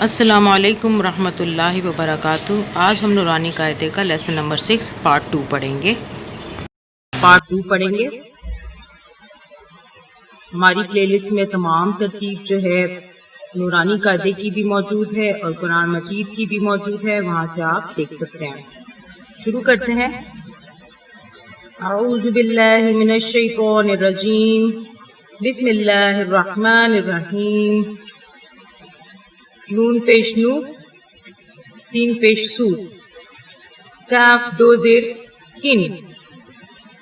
अस्सलामु अलैकुम रहमतुल्लाहि व बरकातुहू। आज हम नूरानी कायदे का लेसन नंबर 6 पार्ट 2 पढ़ेंगे। हमारी प्लेलिस्ट में तमाम तरतीब जो है नूरानी कायदे की भी मौजूद है और कुरान मजीद की भी मौजूद है, वहाँ से आप देख सकते हैं। शुरू करते हैं। औज़ु बिल्लाहि मिनश शैतानिर रजीम, बिस्मिल्लाहिर रहमानिर रहीम। नून पेश नू, सीन पेश सू, काफ दो जेर किन,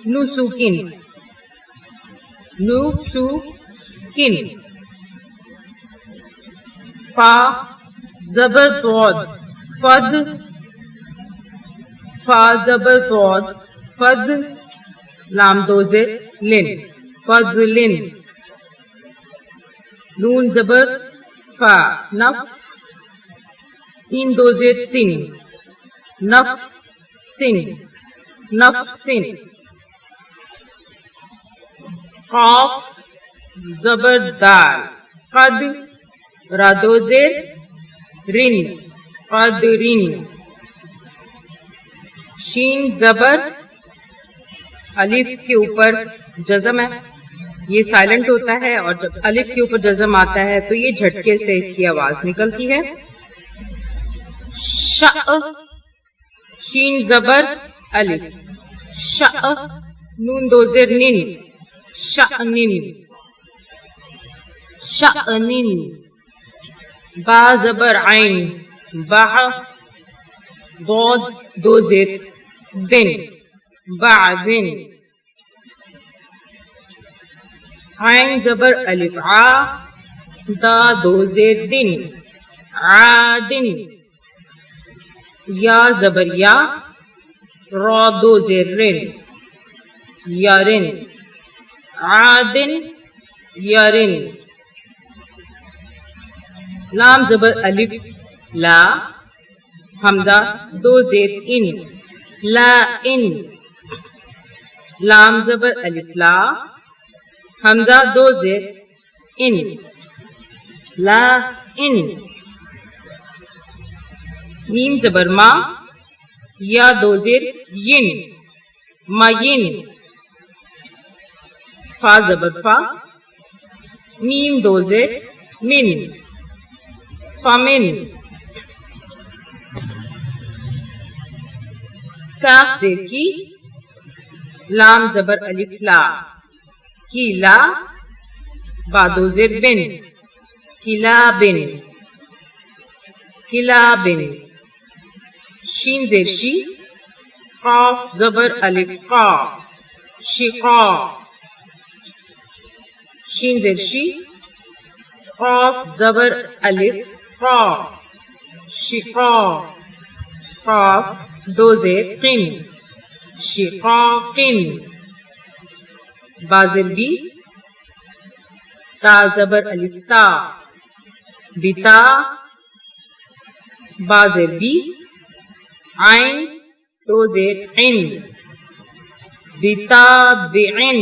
नुसु किन, नुसु किन। फा जबर दौद फद, फा जबर दौद फद, लाम दो जेर लिन, फद लिन। नून जबर फा नफ, सीन दो जेर सिन, नफ सिन, नफ सिन। काफ जबर दाल कद, रा दो जेर रिन, कद रिन। शीन जबर अलिफ के ऊपर जज़म है, ये साइलेंट होता है और जब अलिफ के ऊपर जज़म आता है तो ये झटके से इसकी आवाज निकलती है। श, शीन जबर अलिफ, श। नून दो जेर निन, शअनिन, शअनिन। बा जबर आइन बाह, दौद दो जेर दिन, बादिन। आइन जबर अलिफ आ, दा दो जेर दिन, आदिन। या जबर या, रा दो जेर रिन, यारिन, आदिन यारिन। लाम जबर अलिफ ला, हमजा दो जेर इन, ला इन। लाम जबर अलिफ ला, हमजा दो जेर इन, ला इन। मीम जबर मा, या दो जेर यिन, मायिन। फा जबर फा, मीम दो जेर मिन, फामिन। काफ जेर की, लाम जबर अलिफ ला, किला, बा दो जेर बिन, किला बिन, किला बिन। शीन जेर शी, काफ जबर अलिफ का, शिका। शीन जेर शी, काफ जबर अलिफ का, शिका। काफ दो जेर किन, शिकाकिन। बाज़िर बी, ता जबर अलिफ ता, बिता। बाज़िर बी, आइन दो जेर इन, बिता बिइन,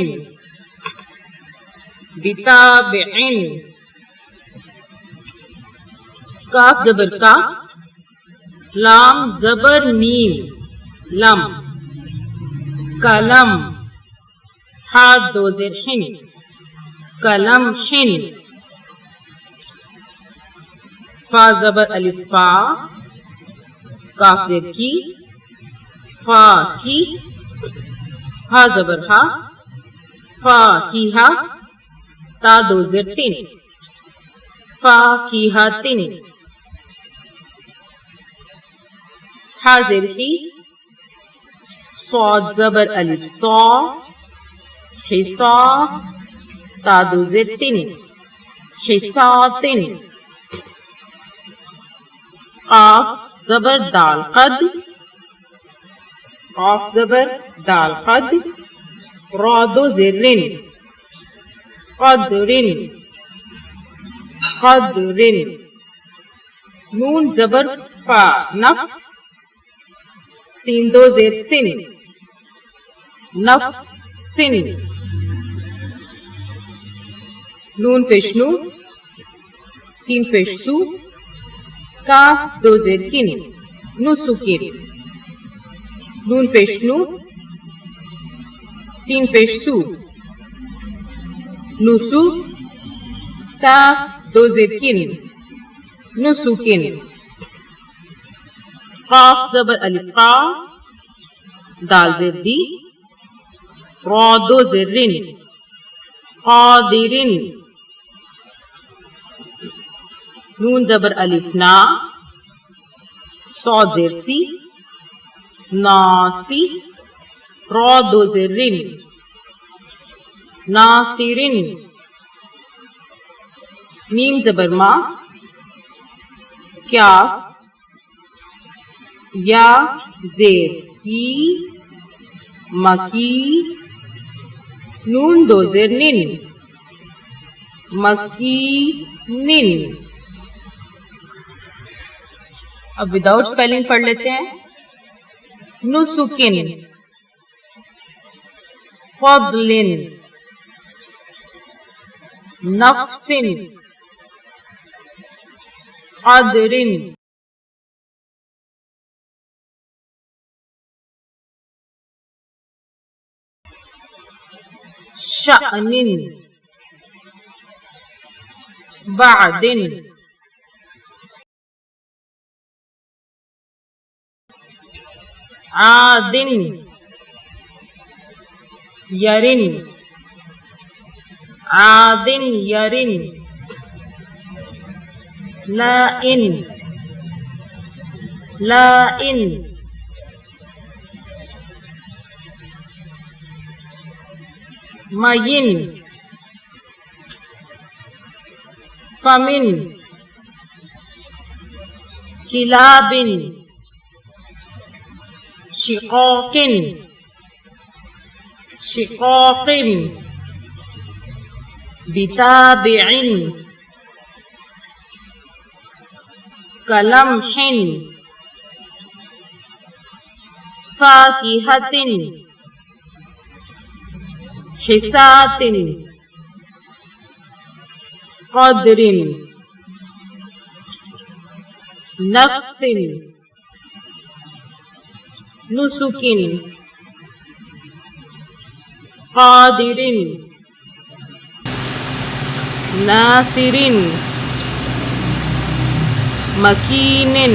बिता बिइन। काफ जबर का, लाम जबर मीम, लम, कलम। हा दो जेर हिन, कलम हिन। फा जबर अलिफ फा, काफ जेर की, फा की। हा जबर हा, फा की हा, ता दो जेर तीन, फा की हा तीन। हा जेर की, सौद जबर अलिफ सौ, हिस्सा, ता दो जेर तीन, हिस्सातिन। काफ जबर दाल कद, काफ जबर दाल कद, रा दो जेर रिन, कदरिन, कदरिन। नून जबर फा नफ, सीन दो जेर सिन, नफ सिन। नून पेश नू, सीन पेश सू, काफ दो जेर किन नुसुकिन नून पेश नु सीन पेश सु नुसु काफ दो जेर किन नुसुकिन काफ जबर अलिफ का दाल जेर दी रा दो जेर रिन कादिरिन नून जबर अलिफ ना सौ जेर सी नासी रा दो जेर रिन नासिरिन मीम जबर मा क्याफ या जेर की मकी नून दो जेर निन मकी निन। अब विदाउट स्पेलिंग पढ़ लेते हैं। नुसुकिन फदलिन नफ्सिन अदरिन शअनिन बादिन आदिन यरिन आदिन यरिन लाइन लाइन मयिन फमिन किलाबिन शिकाकिन शिकाकिन बिताबिइन कलमहिन फाकिहतिन हिसातिन क़द्रिन नफ्सिन नुसुकिन क़ादिरिन नासिरिन मकीनिन